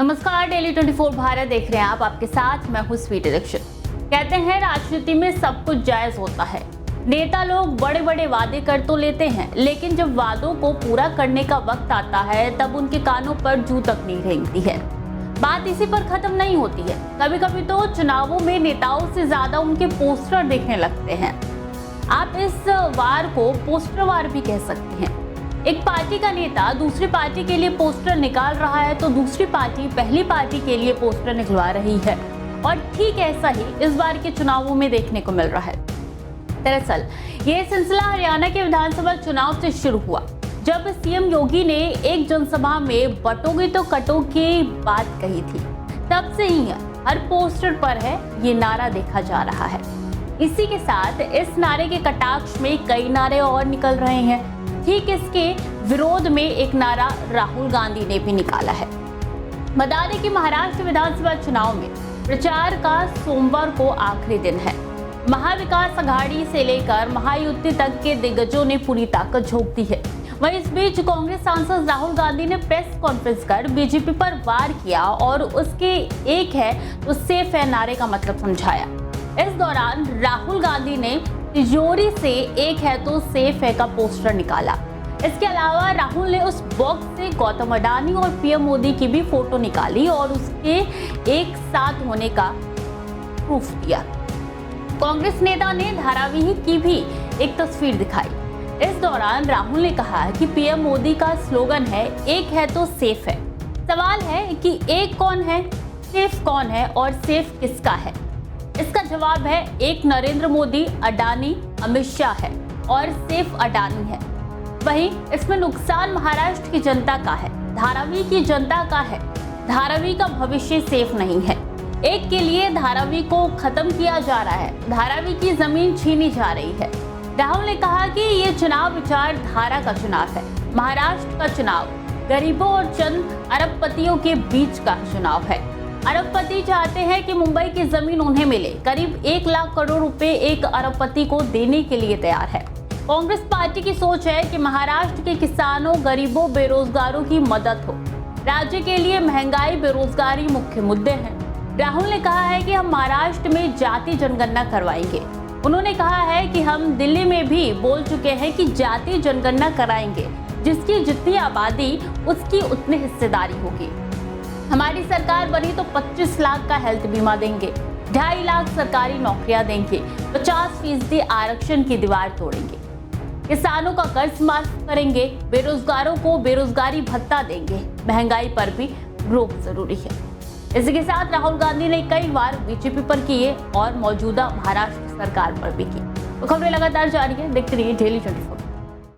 नमस्कार, डेली 24 भारत देख रहे हैं आप। आपके साथ मैं हूं स्वीटी दीक्षित। कहते हैं राजनीति में सब कुछ जायज होता है। नेता लोग बड़े बड़े वादे कर तो लेते हैं, लेकिन जब वादों को पूरा करने का वक्त आता है तब उनके कानों पर जू तक नहीं रेंगती है। बात इसी पर खत्म नहीं होती है। कभी कभी तो चुनावों में नेताओं से ज्यादा उनके पोस्टर दिखने लगते हैं। आप इस वार को पोस्टर वार भी कह सकते हैं। एक पार्टी का नेता दूसरी पार्टी के लिए पोस्टर निकाल रहा है तो दूसरी पार्टी पहली पार्टी के लिए पोस्टर निकलवा रही है, और ठीक ऐसा ही इस बार के चुनावों में देखने को मिल रहा है। दरअसल ये सिलसिला हरियाणा के विधानसभा चुनाव से शुरू हुआ, जब सीएम योगी ने एक जनसभा में बटोगे तो कटोगे की बात कही थी। तब से ही हर पोस्टर पर है ये नारा देखा जा रहा है। इसी के साथ इस नारे के कटाक्ष में कई नारे और निकल रहे हैं। ठीक इसके विरोध में एक नारा राहुल गांधी ने भी निकाला है। बता दें कि महाराष्ट्र विधानसभा चुनाव में प्रचार का सोमवार को आखिरी दिन है। महाविकास आघाड़ी से लेकर महायुति तक के दिग्गजों ने पूरी ताकत झोंक दी है। वहीं इस बीच कांग्रेस सांसद राहुल गांधी ने प्रेस कॉन्फ्रेंस कर बीजेपी पर वार किया और उसके एक है तो सेफ है नारे का मतलब समझाया। इस दौरान राहुल गांधी ने तिजोरी से एक है तो सेफ है का पोस्टर निकाला। इसके अलावा राहुल ने उस बॉक्स से गौतम अडानी और पीएम मोदी की भी फोटो निकाली और उसके एक साथ होने का प्रूफ दिया। कांग्रेस नेता ने धारावी की भी एक तस्वीर दिखाई। इस दौरान राहुल ने कहा कि पीएम मोदी का स्लोगन है एक है तो सेफ है। सवाल है कि एक कौन है, सेफ कौन है और सेफ किसका है? इसका जवाब है एक नरेंद्र मोदी, अडानी, अमित शाह है और सेफ अडानी है। वहीं इसमें नुकसान महाराष्ट्र की जनता का है, धारावी की जनता का है। धारावी का भविष्य सेफ नहीं है। एक के लिए धारावी को खत्म किया जा रहा है, धारावी की जमीन छीनी जा रही है। राहुल ने कहा कि ये चुनाव विचारधारा का चुनाव है। महाराष्ट्र का चुनाव गरीबों और चंद अरबपतियों के बीच का चुनाव है। अरबपति चाहते हैं कि मुंबई की जमीन उन्हें मिले। करीब 1 लाख करोड़ रुपए एक अरबपति को देने के लिए तैयार है। कांग्रेस पार्टी की सोच है कि महाराष्ट्र के किसानों, गरीबों, बेरोजगारों की मदद हो। राज्य के लिए महंगाई, बेरोजगारी मुख्य मुद्दे हैं। राहुल ने कहा है कि हम महाराष्ट्र में जाति जनगणना करवाएंगे। उन्होंने कहा है कि हम दिल्ली में भी बोल चुके हैं कि जाति जनगणना कराएंगे, जिसकी जितनी आबादी उसकी उतनी हिस्सेदारी होगी। हमारी सरकार बनी तो 25 लाख का हेल्थ बीमा देंगे, 2.5 लाख सरकारी नौकरियां देंगे, 50% आरक्षण की दीवार तोड़ेंगे, किसानों का कर्ज माफ करेंगे, बेरोजगारों को बेरोजगारी भत्ता देंगे। महंगाई पर भी रोक जरूरी है। इसी के साथ राहुल गांधी ने कई बार बीजेपी पर किए और मौजूदा महाराष्ट्र सरकार पर भी की। तो खबरें लगातार जारी है, देखते रहिए डेली 24।